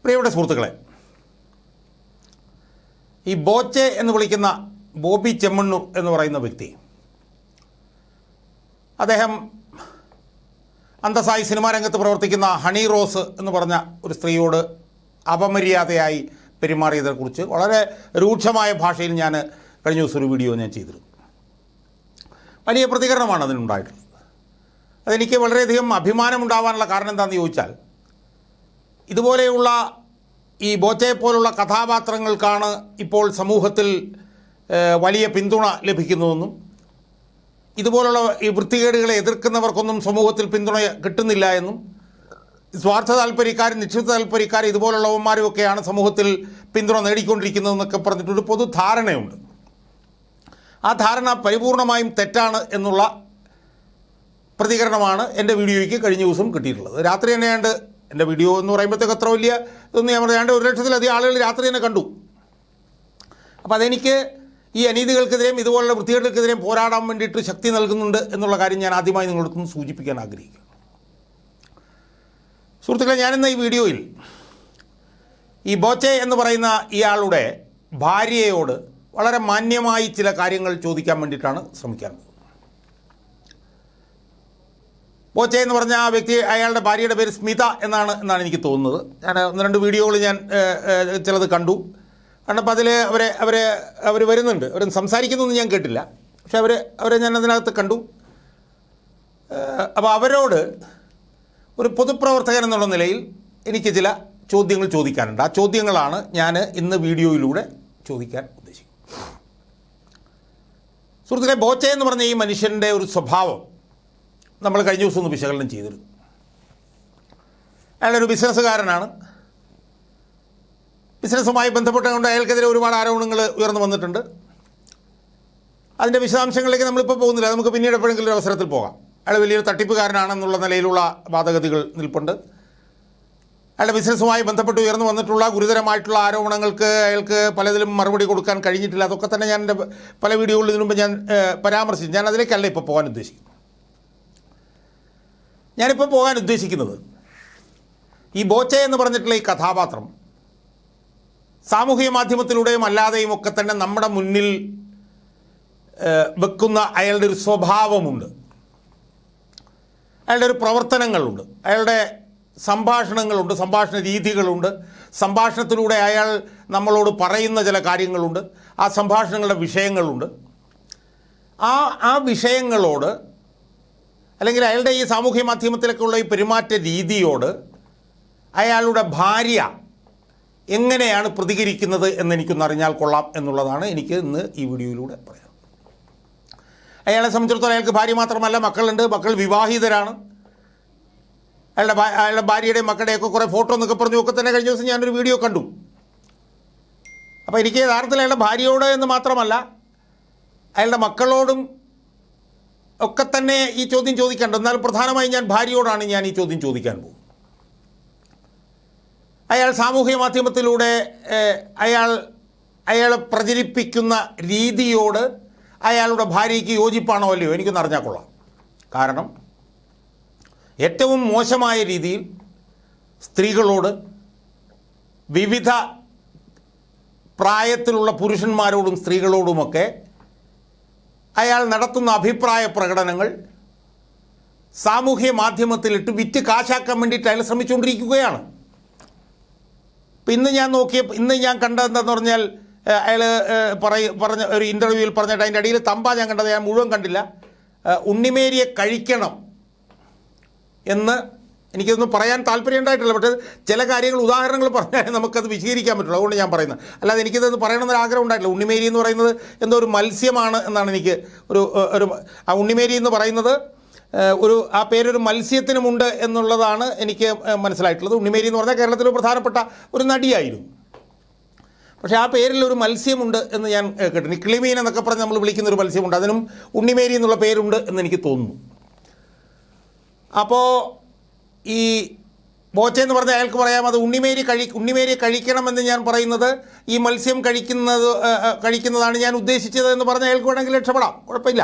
പ്രിയപ്പെട്ട സുഹൃത്തുക്കളെ, ഈ ബോച്ചെ എന്ന് വിളിക്കുന്ന ബോബി ചെമ്മണ്ണൂർ എന്ന് പറയുന്ന വ്യക്തി, അദ്ദേഹം അന്തസ്സായി സിനിമാ രംഗത്ത് പ്രവർത്തിക്കുന്ന ഹണി റോസ് എന്ന് പറഞ്ഞ ഒരു സ്ത്രീയോട് അപമര്യാദയായി പെരുമാറിയതിനെക്കുറിച്ച് വളരെ രൂക്ഷമായ ഭാഷയിൽ ഞാൻ കഴിഞ്ഞ ദിവസം ഒരു വീഡിയോ ഞാൻ ചെയ്തിരുന്നു. വലിയ പ്രതികരണമാണ് അതിനുണ്ടായിട്ടുള്ളത്. അതെനിക്ക് വളരെയധികം അഭിമാനമുണ്ടാവാനുള്ള കാരണം എന്താണെന്ന് ചോദിച്ചാൽ, ഇതുപോലെയുള്ള ഈ ബോച്ചയെ പോലുള്ള കഥാപാത്രങ്ങൾക്കാണ് ഇപ്പോൾ സമൂഹത്തിൽ വലിയ പിന്തുണ ലഭിക്കുന്നതെന്നും ഇതുപോലുള്ള ഈ വൃത്തികേടുകളെ എതിർക്കുന്നവർക്കൊന്നും സമൂഹത്തിൽ പിന്തുണ കിട്ടുന്നില്ല എന്നും സ്വാർത്ഥ താല്പര്യക്കാരും നിശ്ചിത താല്പര്യക്കാരും ഇതുപോലുള്ളവന്മാരുമൊക്കെയാണ് സമൂഹത്തിൽ പിന്തുണ നേടിക്കൊണ്ടിരിക്കുന്നതെന്നൊക്കെ പറഞ്ഞിട്ടൊരു പൊതുധാരണയുണ്ട്. ആ ധാരണ പരിപൂർണമായും തെറ്റാണ് എന്നുള്ള പ്രതികരണമാണ് എൻ്റെ വീഡിയോയ്ക്ക് കഴിഞ്ഞ ദിവസം കിട്ടിയിട്ടുള്ളത്. രാത്രി തന്നെയാണ്ട് എൻ്റെ വീഡിയോ എന്ന് പറയുമ്പോഴത്തേക്ക് അത്ര വലിയ ഇതൊന്നും ഞാൻ പറയാണ്ട് 1,00,000-ലധികം ആളുകൾ രാത്രി തന്നെ കണ്ടു. അപ്പോൾ അതെനിക്ക് ഈ അനീതികൾക്കെതിരെയും ഇതുപോലുള്ള വൃത്തികേടുകൾക്കെതിരെയും പോരാടാൻ വേണ്ടിയിട്ട് ശക്തി നൽകുന്നുണ്ട് എന്നുള്ള കാര്യം ഞാൻ ആദ്യമായി നിങ്ങളടുത്തൊന്ന് സൂചിപ്പിക്കാൻ ആഗ്രഹിക്കുന്നു. സുഹൃത്തുക്കളെ, ഞാനിന്ന് ഈ വീഡിയോയിൽ ഈ ബോച്ചെ എന്ന് പറയുന്ന ഇയാളുടെ ഭാര്യയോട് വളരെ മാന്യമായി ചില കാര്യങ്ങൾ ചോദിക്കാൻ വേണ്ടിയിട്ടാണ് ശ്രമിക്കാൻ. ബോച്ചെ എന്ന് പറഞ്ഞ ആ വ്യക്തി, അയാളുടെ ഭാര്യയുടെ പേര് സ്മിത എന്നാണ് എനിക്ക് തോന്നുന്നത്. ഞാൻ 1-2 വീഡിയോകൾ ഞാൻ ചിലത് കണ്ടു. കണ്ടപ്പോൾ അതിൽ അവർ വരുന്നുണ്ട്, അവർ സംസാരിക്കുന്നൊന്നും ഞാൻ കേട്ടില്ല, പക്ഷെ അവരെ ഞാൻ അതിനകത്ത് കണ്ടു. അപ്പോൾ അവരോട് ഒരു പൊതുപ്രവർത്തകൻ എന്നുള്ള നിലയിൽ എനിക്ക് ചില ചോദ്യങ്ങൾ ചോദിക്കാനുണ്ട്. ആ ചോദ്യങ്ങളാണ് ഞാൻ ഇന്ന് വീഡിയോയിലൂടെ ചോദിക്കാൻ ഉദ്ദേശിക്കുന്നത്. സുഹൃത്തുക്കളെ, ബോച്ചെ എന്ന് പറഞ്ഞ ഈ മനുഷ്യൻ്റെ ഒരു സ്വഭാവം നമ്മൾ കഴിഞ്ഞ ദിവസം ഒന്ന് വിശകലനം ചെയ്തിരുന്നു. അയാളൊരു ബിസിനസ്സുകാരനാണ്. ബിസിനസ്സുമായി ബന്ധപ്പെട്ടുകൊണ്ട് അയാൾക്കെതിരെ ഒരുപാട് ആരോപണങ്ങൾ ഉയർന്നു വന്നിട്ടുണ്ട്. അതിൻ്റെ വിശദാംശങ്ങളിലേക്ക് നമ്മളിപ്പോൾ പോകുന്നില്ല, നമുക്ക് പിന്നീട് എപ്പോഴെങ്കിലും ഒരു അവസരത്തിൽ പോകാം. അയാൾ വലിയൊരു തട്ടിപ്പുകാരനാണെന്നുള്ള നിലയിലുള്ള വാദഗതികൾ നിൽപ്പുണ്ട്. അയാളുടെ ബിസിനസ്സുമായി ബന്ധപ്പെട്ട് ഉയർന്നു വന്നിട്ടുള്ള ഗുരുതരമായിട്ടുള്ള ആരോപണങ്ങൾക്ക് അയാൾക്ക് പലതിലും മറുപടി കൊടുക്കാൻ കഴിഞ്ഞിട്ടില്ല. അതൊക്കെ തന്നെ ഞാൻ എൻ്റെ പല വീഡിയോകളിൽ ഇതിനു മുമ്പ് ഞാൻ പരാമർശിച്ചു. ഞാൻ അതിലേക്കല്ല ഇപ്പോൾ പോകാൻ ഉദ്ദേശിക്കുന്നത്. ഞാനിപ്പോൾ പോകാൻ ഉദ്ദേശിക്കുന്നത്, ഈ ബോച്ചെ എന്ന് പറഞ്ഞിട്ടുള്ള ഈ കഥാപാത്രം സാമൂഹിക മാധ്യമത്തിലൂടെയും അല്ലാതെയും ഒക്കെ തന്നെ നമ്മുടെ മുന്നിൽ വെക്കുന്ന അയാളുടെ ഒരു സ്വഭാവമുണ്ട്, അയാളുടെ ഒരു പ്രവർത്തനങ്ങളുണ്ട്, അയാളുടെ സംഭാഷണങ്ങളുണ്ട്, സംഭാഷണ രീതികളുണ്ട്, സംഭാഷണത്തിലൂടെ അയാൾ നമ്മളോട് പറയുന്ന ചില കാര്യങ്ങളുണ്ട്, ആ സംഭാഷണങ്ങളുടെ വിഷയങ്ങളുണ്ട്. ആ വിഷയങ്ങളോട്, അല്ലെങ്കിൽ അയാളുടെ ഈ സാമൂഹ്യ മാധ്യമത്തിലൊക്കെയുള്ള ഈ പെരുമാറ്റ രീതിയോട് അയാളുടെ ഭാര്യ എങ്ങനെയാണ് പ്രതികരിക്കുന്നത് എന്നെനിക്കൊന്ന് അറിഞ്ഞാൽ കൊള്ളാം എന്നുള്ളതാണ് എനിക്ക് ഇന്ന് ഈ വീഡിയോയിലൂടെ പറയാം. അയാളെ സംബന്ധിച്ചിടത്തോളം അയാൾക്ക് ഭാര്യ മാത്രമല്ല, മക്കളുണ്ട്. മക്കൾ വിവാഹിതരാണ്. അയാളുടെ ഭാര്യയുടെയും മക്കളുടെയൊക്കെ കുറേ ഫോട്ടോ എന്നൊക്കെ പറഞ്ഞു ഒക്കെ തന്നെ കഴിഞ്ഞ ദിവസം ഞാനൊരു വീഡിയോ കണ്ടു. അപ്പോൾ എനിക്ക് യഥാർത്ഥത്തിൽ അയാളുടെ ഭാര്യയോട് എന്ന് മാത്രമല്ല, അയാളുടെ മക്കളോടും ഒക്കെ തന്നെ ഈ ചോദ്യം ചോദിക്കേണ്ട. എന്നാൽ പ്രധാനമായും ഞാൻ ഭാര്യയോടാണ് ഞാൻ ഈ ചോദ്യം ചോദിക്കാൻ പോകും. അയാൾ സാമൂഹ്യ മാധ്യമത്തിലൂടെ അയാൾ പ്രചരിപ്പിക്കുന്ന രീതിയോട് അയാളുടെ ഭാര്യയ്ക്ക് യോജിപ്പാണോ അല്ലയോ എനിക്കൊന്ന് അറിഞ്ഞാൽ കൊള്ളാം. കാരണം ഏറ്റവും മോശമായ രീതിയിൽ സ്ത്രീകളോട്, വിവിധ പ്രായത്തിലുള്ള പുരുഷന്മാരോടും സ്ത്രീകളോടുമൊക്കെ അയാൾ നടത്തുന്ന അഭിപ്രായ പ്രകടനങ്ങൾ സാമൂഹ്യ മാധ്യമത്തിലിട്ട് വിറ്റ് കാശാക്കാൻ വേണ്ടിയിട്ട് അയാൾ ശ്രമിച്ചുകൊണ്ടിരിക്കുകയാണ്. ഇപ്പം ഇന്ന് ഞാൻ കണ്ടതെന്താണെന്ന് പറഞ്ഞാൽ, അയാൾ പറഞ്ഞ ഒരു ഇൻ്റർവ്യൂവിൽ പറഞ്ഞിട്ട് അതിൻ്റെ അടിയിൽ തമ്പ ഞാൻ കണ്ടത്, ഞാൻ മുഴുവൻ കണ്ടില്ല. ഉണ്ണിമേരിയെ കഴിക്കണം എന്ന് എനിക്കൊന്നും പറയാൻ താല്പര്യം ഉണ്ടായിട്ടില്ല. പക്ഷേ ചില കാര്യങ്ങൾ, ഉദാഹരണങ്ങൾ പറഞ്ഞാൽ നമുക്കത് വിശദീകരിക്കാൻ പറ്റുള്ളൂ. അതുകൊണ്ട് ഞാൻ പറയുന്നത്, അല്ലാതെ എനിക്കിതൊന്ന് പറയണമെന്നൊരു ആഗ്രഹം ഉണ്ടായിട്ടില്ല. ഉണ്ണിമേരി എന്ന് പറയുന്നത് എന്തോ ഒരു മത്സ്യമാണ് എന്നാണ് എനിക്ക് ആ ഉണ്ണിമേരി എന്ന് പറയുന്നത് ആ പേരൊരു മത്സ്യത്തിനുമുണ്ട് എന്നുള്ളതാണ് എനിക്ക് മനസ്സിലായിട്ടുള്ളത്. ഉണ്ണിമേരി എന്ന് പറഞ്ഞാൽ കേരളത്തിലെ പ്രധാനപ്പെട്ട ഒരു നടിയായിരുന്നു. പക്ഷേ ആ പേരിൽ ഒരു മത്സ്യമുണ്ട് എന്ന് ഞാൻ കേട്ടിട്ടുണ്ട്. കിളിമീൻ എന്നൊക്കെ പറഞ്ഞ് നമ്മൾ വിളിക്കുന്ന ഒരു മത്സ്യമുണ്ട്, അതിനും ഉണ്ണിമേരി എന്നുള്ള പേരുണ്ട് എന്ന് എനിക്ക് തോന്നുന്നു. അപ്പോൾ ഈ ബോച്ചെ എന്ന് പറഞ്ഞാൽ അയാൾക്ക് പറയാം, അത് ഉണ്ണിമേരി കഴിക്കണമെന്ന് ഞാൻ പറയുന്നത് ഈ മത്സ്യം കഴിക്കുന്നതാണ് ഞാൻ ഉദ്ദേശിച്ചത് എന്ന് പറഞ്ഞാൽ അയാൾക്ക് വേണമെങ്കിൽ രക്ഷപ്പെടാം, കുഴപ്പമില്ല.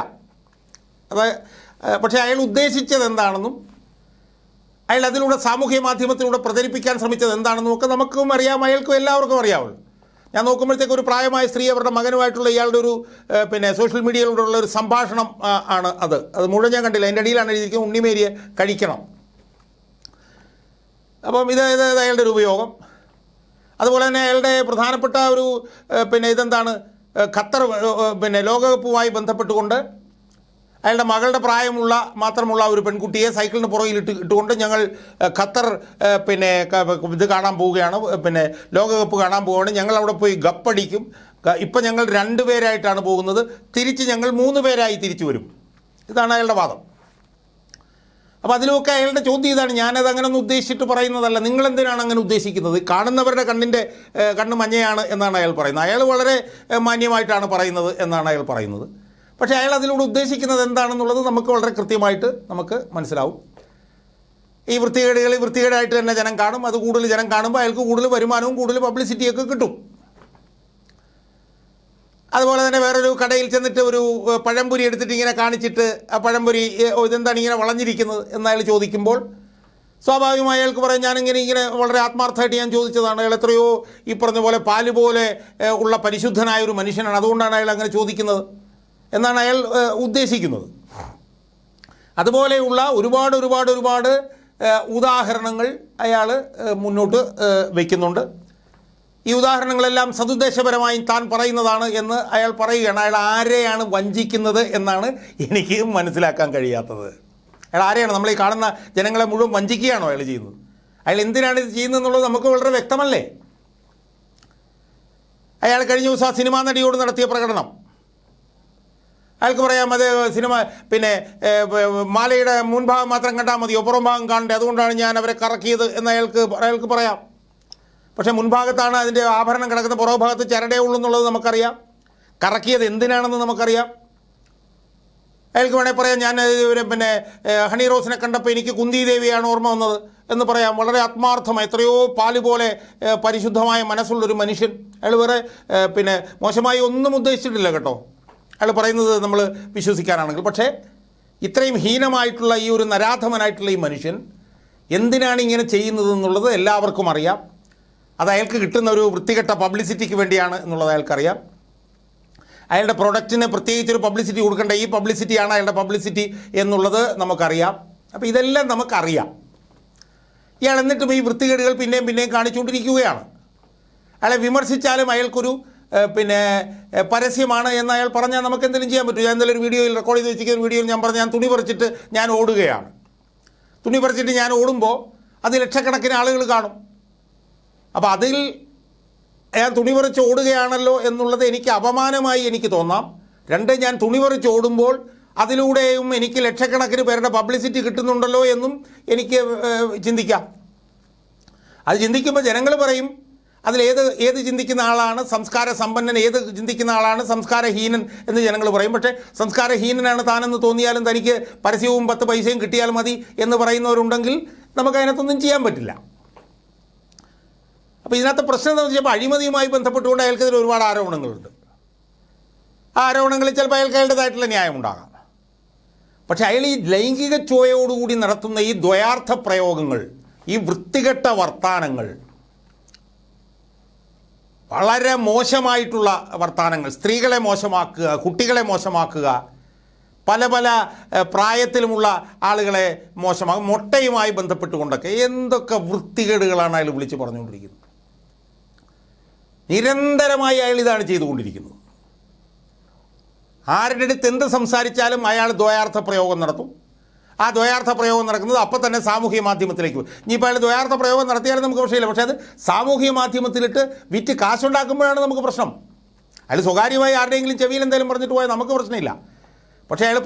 പക്ഷേ അയാൾ ഉദ്ദേശിച്ചത് എന്താണെന്നും അയാൾ അതിലൂടെ സാമൂഹ്യ മാധ്യമത്തിലൂടെ പ്രചരിപ്പിക്കാൻ ശ്രമിച്ചത് എന്താണെന്ന് നോക്കുക. നമുക്കും അറിയാം, അയാൾക്കും എല്ലാവർക്കും അറിയാവുള്ളൂ. ഞാൻ നോക്കുമ്പോഴത്തേക്ക് ഒരു പ്രായമായ സ്ത്രീ അവരുടെ മകനുമായിട്ടുള്ള ഇയാളുടെ ഒരു സോഷ്യൽ മീഡിയയിലൂടെയുള്ള ഒരു സംഭാഷണം ആണ് അത് മുഴുവൻ ഞാൻ കണ്ടില്ല. അതിൻ്റെ അടിയിലാണ് എഴുതിയിരിക്കുന്നത് ഉണ്ണിമേരിയെ കഴിക്കണം. അപ്പം ഇത് അയാളുടെ ഒരു ഉപയോഗം. അതുപോലെ തന്നെ അയാളുടെ പ്രധാനപ്പെട്ട ഒരു ഇതെന്താണ്, ഖത്തർ ലോകകപ്പുമായി ബന്ധപ്പെട്ടുകൊണ്ട് അയാളുടെ മകളുടെ പ്രായമുള്ള മാത്രമുള്ള ഒരു പെൺകുട്ടിയെ സൈക്കിളിന് പുറകിൽ ഇട്ടുകൊണ്ട് ഞങ്ങൾ ഖത്തർ ഇത് കാണാൻ പോവുകയാണ്, ലോകകപ്പ് കാണാൻ പോവുകയാണ്, ഞങ്ങൾ അവിടെ പോയി ഗപ്പടിക്കും, ഇപ്പം ഞങ്ങൾ 2 പേരായിട്ടാണ് പോകുന്നത്, തിരിച്ച് ഞങ്ങൾ 3 പേരായി തിരിച്ചു വരും. ഇതാണ് അയാളുടെ വാദം. അപ്പോൾ അതിലൊക്കെ അയാളുടെ ചോദ്യം ഇതാണ്, ഞാനത് അങ്ങനെ ഒന്നും ഉദ്ദേശിച്ചിട്ട് പറയുന്നതല്ല, നിങ്ങളെന്തിനാണ് അങ്ങനെ ഉദ്ദേശിക്കുന്നത്? കാണുന്നവരുടെ കണ്ണ് മഞ്ഞയാണ് എന്നാണ് അയാൾ പറയുന്നത്. അയാൾ വളരെ മാന്യമായിട്ടാണ് പറയുന്നത് എന്നാണ് അയാൾ പറയുന്നത്. പക്ഷേ അയാൾ അതിലൂടെ ഉദ്ദേശിക്കുന്നത് എന്താണെന്നുള്ളത് നമുക്ക് വളരെ കൃത്യമായിട്ട് നമുക്ക് മനസ്സിലാവും. ഈ വൃത്തികേടായിട്ട് തന്നെ ജനം കാണും. അത് കൂടുതൽ ജനം കാണുമ്പോൾ അയാൾക്ക് കൂടുതൽ വരുമാനവും കൂടുതൽ പബ്ലിസിറ്റിയൊക്കെ കിട്ടും. അതുപോലെ തന്നെ വേറൊരു കടയിൽ ചെന്നിട്ട് ഒരു പഴംപൊരി എടുത്തിട്ട് ഇങ്ങനെ കാണിച്ചിട്ട് ആ പഴംപൊരി ഇതെന്താണ് ഇങ്ങനെ വളഞ്ഞിരിക്കുന്നത് എന്നയാൾ ചോദിക്കുമ്പോൾ സ്വാഭാവികമായി അയാൾക്ക് പറയാം, ഞാനിങ്ങനെ വളരെ ആത്മാർത്ഥമായിട്ട് ഞാൻ ചോദിച്ചതാണ്, അയാൾ എത്രയോ ഈ പറഞ്ഞ പോലെ പാല് പോലെ ഉള്ള പരിശുദ്ധനായ ഒരു മനുഷ്യനാണ്, അതുകൊണ്ടാണ് അയാൾ അങ്ങനെ ചോദിക്കുന്നത് എന്നാണ് അയാൾ ഉദ്ദേശിക്കുന്നത്. അതുപോലെയുള്ള ഒരുപാട് ഉദാഹരണങ്ങൾ അയാൾ മുന്നോട്ട് വയ്ക്കുന്നുണ്ട്. ഈ ഉദാഹരണങ്ങളെല്ലാം സതുദ്ദേശപരമായി താൻ പറയുന്നതാണ് എന്ന് അയാൾ പറയുകയാണ്. അയാൾ ആരെയാണ് വഞ്ചിക്കുന്നത് എന്നാണ് എനിക്ക് മനസ്സിലാക്കാൻ കഴിയാത്തത്. അയാൾ ആരെയാണ്, നമ്മൾ ഈ കാണുന്ന ജനങ്ങളെ മുഴുവൻ വഞ്ചിക്കുകയാണോ അയാൾ ചെയ്യുന്നത്? അയാൾ എന്തിനാണ് ഇത് ചെയ്യുന്നതെന്നുള്ളത് നമുക്ക് വളരെ വ്യക്തമല്ലേ? അയാൾ കഴിഞ്ഞ ദിവസം ആ സിനിമാ നടിയോട് നടത്തിയ പ്രകടനം അയാൾക്ക് പറയാം, അത് സിനിമ മാലയുടെ മുൻഭാഗം മാത്രം കണ്ടാൽ മതിയോ, പുറം ഭാഗം കാണണ്ടേ, അതുകൊണ്ടാണ് ഞാൻ അവരെ കറക്കിയത് എന്ന് അയാൾക്ക് പറയാം. പക്ഷേ മുൻഭാഗത്താണ് അതിൻ്റെ ആഭരണം കിടക്കുന്ന, പുറം ഭാഗത്ത് ചരടേ ഉള്ളൂ എന്നുള്ളത് നമുക്കറിയാം. കറക്കിയത് എന്തിനാണെന്ന് നമുക്കറിയാം. അയാൾക്ക് വേണേൽ പറയാം, ഞാൻ ഹണി റോസിനെ കണ്ടപ്പോൾ എനിക്ക് കുന്തി ദേവിയാണ് ഓർമ്മ വന്നത് എന്ന് പറയാം. വളരെ ആത്മാർത്ഥമായി എത്രയോ പാല് പോലെ പരിശുദ്ധമായ മനസ്സുള്ളൊരു മനുഷ്യൻ. അയാൾ വേറെ മോശമായി ഒന്നും ഉദ്ദേശിച്ചിട്ടില്ല കേട്ടോ, അയാൾ പറയുന്നത് നമ്മൾ വിശ്വസിക്കാനാണെങ്കിൽ. പക്ഷേ ഇത്രയും ഹീനമായിട്ടുള്ള ഈ ഒരു നരാധമനായിട്ടുള്ള ഈ മനുഷ്യൻ എന്തിനാണ് ഇങ്ങനെ ചെയ്യുന്നത് എന്നുള്ളത് എല്ലാവർക്കും അറിയാം. അത് അയാൾക്ക് കിട്ടുന്ന ഒരു വൃത്തികെട്ട പബ്ലിസിറ്റിക്ക് വേണ്ടിയാണ് എന്നുള്ളത് അയാൾക്കറിയാം. അയാളുടെ പ്രൊഡക്റ്റിന് പ്രത്യേകിച്ചൊരു പബ്ലിസിറ്റി കൊടുക്കേണ്ട, ഈ പബ്ലിസിറ്റിയാണ് അയാളുടെ പബ്ലിസിറ്റി എന്നുള്ളത് നമുക്കറിയാം. അപ്പോൾ ഇതെല്ലാം നമുക്കറിയാം. ഇയാൾ എന്നിട്ടും ഈ വൃത്തികേടുകൾ പിന്നെയും കാണിച്ചുകൊണ്ടിരിക്കുകയാണ്. അയാളെ വിമർശിച്ചാലും അയാൾക്കൊരു പരസ്യമാണ് എന്ന് അയാൾ പറഞ്ഞാൽ നമുക്ക് എന്തെങ്കിലും ചെയ്യാൻ പറ്റും. ഞാൻ എന്തെങ്കിലും ഒരു വീഡിയോയിൽ റെക്കോർഡ് ചെയ്ത് വെച്ചിരിക്കുന്ന വീഡിയോയിൽ ഞാൻ പറഞ്ഞു, ഞാൻ തുണി പറിച്ചിട്ട് ഞാൻ ഓടുകയാണ്. തുണി പറിച്ചിട്ട് ഞാൻ ഓടുമ്പോൾ അത് ലക്ഷക്കണക്കിന് ആളുകൾ കാണും. അപ്പോൾ അതിൽ ഞാൻ തുണി പറിച്ച് ഓടുകയാണല്ലോ എന്നുള്ളത് എനിക്ക് അപമാനമായി എനിക്ക് തോന്നാം. 2, ഞാൻ തുണി പറിച്ച് ഓടുമ്പോൾ അതിലൂടെയും എനിക്ക് ലക്ഷക്കണക്കിന് പേരുടെ പബ്ലിസിറ്റി കിട്ടുന്നുണ്ടല്ലോ എന്നും എനിക്ക് ചിന്തിക്കാം. അത് ചിന്തിക്കുമ്പോൾ ജനങ്ങൾ പറയും, ഏത് ചിന്തിക്കുന്ന ആളാണ് സംസ്കാര സമ്പന്നൻ, ഏത് ചിന്തിക്കുന്ന ആളാണ് സംസ്കാരഹീനൻ എന്ന് ജനങ്ങൾ പറയും. പക്ഷേ സംസ്കാരഹീനനാണ് താനെന്ന് തോന്നിയാലും തനിക്ക് പരസ്യവും 10 പൈസയും കിട്ടിയാൽ മതി എന്ന് പറയുന്നവരുണ്ടെങ്കിൽ നമുക്കതിനകത്തൊന്നും ചെയ്യാൻ പറ്റില്ല. അപ്പോൾ ഇതിനകത്ത് പ്രശ്നം എന്താണെന്ന് വെച്ചാൽ അഴിമതിയുമായി ബന്ധപ്പെട്ടുകൊണ്ട് അയാൾക്കെതിരെ ഒരുപാട് ആരോപണങ്ങളുണ്ട്. ആ ആരോപണങ്ങളിൽ ചിലപ്പോൾ അയാളുടേതായിട്ടുള്ള ന്യായമുണ്ടാകാം. പക്ഷേ അയാൾ ഈ ലൈംഗിക ചോയോടുകൂടി നടത്തുന്ന ഈ ദ്വയാർത്ഥ പ്രയോഗങ്ങൾ, ഈ വൃത്തികെട്ട വർത്താനങ്ങൾ, വളരെ മോശമായിട്ടുള്ള വർത്താനങ്ങൾ, സ്ത്രീകളെ മോശമാക്കുക, കുട്ടികളെ മോശമാക്കുക, പല പ്രായത്തിലുമുള്ള ആളുകളെ മോശമാക്കുക, മുട്ടയുമായി ബന്ധപ്പെട്ടുകൊണ്ടൊക്കെ എന്തൊക്കെ വൃത്തികേടുകളാണ് അയാൾ വിളിച്ച് പറഞ്ഞുകൊണ്ടിരിക്കുന്നത്. നിരന്തരമായി അയാൾ ഇതാണ് ചെയ്തുകൊണ്ടിരിക്കുന്നത്. ആരുടെ അടുത്ത് എന്ത് സംസാരിച്ചാലും അയാൾ ദ്വയാർത്ഥ പ്രയോഗം നടത്തും. ആ ദ്വയാർത്ഥ പ്രയോഗം നടക്കുന്നത് അപ്പം തന്നെ സാമൂഹ്യ മാധ്യമത്തിലേക്ക് പോകും. ഇനിയിപ്പോൾ അയാൾ ദ്വയാർത്ഥ പ്രയോഗം നടത്തിയാലും നമുക്ക് പ്രശ്നമില്ല. പക്ഷേ അത് സാമൂഹ്യ മാധ്യമത്തിലിട്ട് വിറ്റ് കാശുണ്ടാക്കുമ്പോഴാണ് നമുക്ക് പ്രശ്നം. അയാൾ സ്വകാര്യമായി ആരുടെയെങ്കിലും ചെവിയിൽ എന്തെങ്കിലും പറഞ്ഞിട്ട് പോയാൽ നമുക്ക് പ്രശ്നമില്ല. പക്ഷേ അയാൾ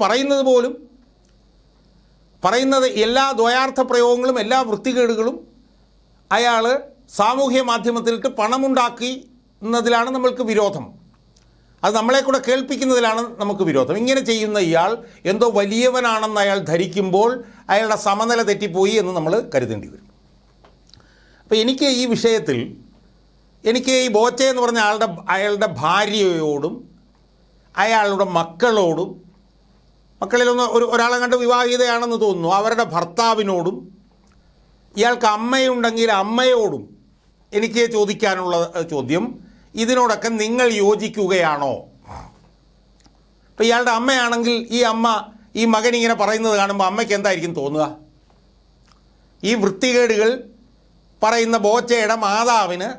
പറയുന്നത് എല്ലാ ദ്വയാർത്ഥ പ്രയോഗങ്ങളും എല്ലാ വൃത്തികേടുകളും അയാൾ സാമൂഹ്യ മാധ്യമത്തിലിട്ട് പണമുണ്ടാക്കുന്നതിലാണ് നമ്മൾക്ക് വിരോധം. അത് നമ്മളെ കൂടെ കേൾപ്പിക്കുന്നതിലാണ് നമുക്ക് വിരോധം. ഇങ്ങനെ ചെയ്യുന്ന ഇയാൾ എന്തോ വലിയവനാണെന്ന് അയാൾ ധരിക്കുമ്പോൾ അയാളുടെ സമനില തെറ്റിപ്പോയി എന്ന് നമ്മൾ കരുതേണ്ടി വരും. അപ്പോൾ എനിക്ക് ഈ വിഷയത്തിൽ ഈ ബോച്ചെ എന്ന് പറഞ്ഞ അയാളുടെ ഭാര്യയോടും അയാളുടെ മക്കളോടും, മക്കളിലൊന്ന് ഒരാളെ കണ്ട് വിവാഹിതയാണെന്ന് തോന്നുന്നു, അവരുടെ ഭർത്താവിനോടും ഇയാൾക്ക് അമ്മയുണ്ടെങ്കിൽ അമ്മയോടും എനിക്ക് ചോദിക്കാനുള്ള ചോദ്യം, ഇതിനോടൊക്കെ നിങ്ങൾ യോജിക്കുകയാണോ? ഇപ്പോൾ ഇയാളുടെ അമ്മയാണെങ്കിൽ ഈ അമ്മ ഈ മകൻ ഇങ്ങനെ പറയുന്നത് കാണുമ്പോൾ അമ്മയ്ക്ക് എന്തായിരിക്കും തോന്നുക? ഈ വൃത്തികേടുകൾ പറയുന്ന ബോച്ചയുടെ മാതാവിന്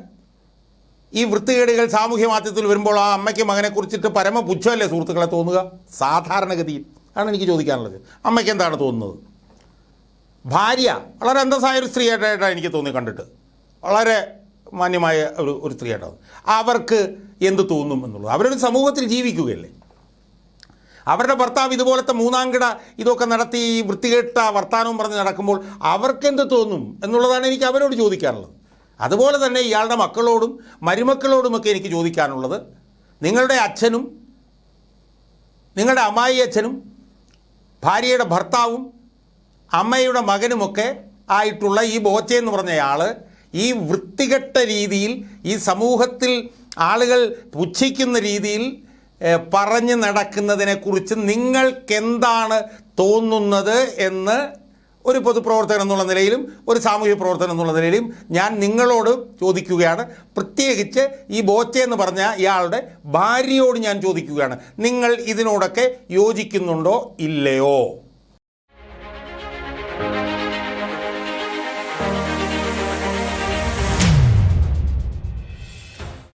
ഈ വൃത്തികേടുകൾ സാമൂഹ്യ മാധ്യമത്തിൽ വരുമ്പോൾ ആ അമ്മയ്ക്ക് മകനെക്കുറിച്ചിട്ട് പരമപുച്ഛമല്ലേ സുഹൃത്തുക്കളെ തോന്നുക? സാധാരണഗതിയിൽ ആണ് എനിക്ക് ചോദിക്കാനുള്ളത്. അമ്മയ്ക്ക് എന്താണ് തോന്നുന്നത്? ഭാര്യ വളരെ അന്തസ്സായൊരു സ്ത്രീയായിട്ടാണ് എനിക്ക് തോന്നി കണ്ടിട്ട്, വളരെ മാന്യമായ ഒരു സ്ത്രീയായിട്ടാണ്. അവർക്ക് എന്ത് തോന്നും എന്നുള്ളത്, അവരൊരു സമൂഹത്തിൽ ജീവിക്കുകയല്ലേ. അവരുടെ ഭർത്താവ് ഇതുപോലത്തെ മൂന്നാംകിട ഇതൊക്കെ നടത്തി ഈ വൃത്തികെട്ട വർത്തമാനവും പറഞ്ഞ് നടക്കുമ്പോൾ അവർക്കെന്ത് തോന്നും എന്നുള്ളതാണ് എനിക്ക് അവരോട് ചോദിക്കാനുള്ളത്. അതുപോലെ തന്നെ ഇയാളുടെ മക്കളോടും മരുമക്കളോടുമൊക്കെ എനിക്ക് ചോദിക്കാനുള്ളത്, നിങ്ങളുടെ അച്ഛനും നിങ്ങളുടെ അമ്മായി അച്ഛനും ഭാര്യയുടെ ഭർത്താവും അമ്മയുടെ മകനുമൊക്കെ ആയിട്ടുള്ള ഈ ബോച്ചയെന്ന് പറഞ്ഞയാൾ ഈ വൃത്തികെട്ട രീതിയിൽ ഈ സമൂഹത്തിൽ ആളുകൾ പുച്ഛിക്കുന്ന രീതിയിൽ പറഞ്ഞു നടക്കുന്നതിനെക്കുറിച്ച് നിങ്ങൾക്കെന്താണ് തോന്നുന്നത് എന്ന് ഒരു പൊതുപ്രവർത്തകൻ എന്നുള്ള നിലയിലും ഒരു സാമൂഹ്യ പ്രവർത്തകൻ എന്നുള്ള നിലയിലും ഞാൻ നിങ്ങളോട് ചോദിക്കുകയാണ്. പ്രത്യേകിച്ച് ഈ ബോച്ചയെന്ന് പറഞ്ഞ ഇയാളുടെ ഭാര്യയോട് ഞാൻ ചോദിക്കുകയാണ്, നിങ്ങൾ ഇതിനോടൊക്കെ യോജിക്കുന്നുണ്ടോ ഇല്ലയോ?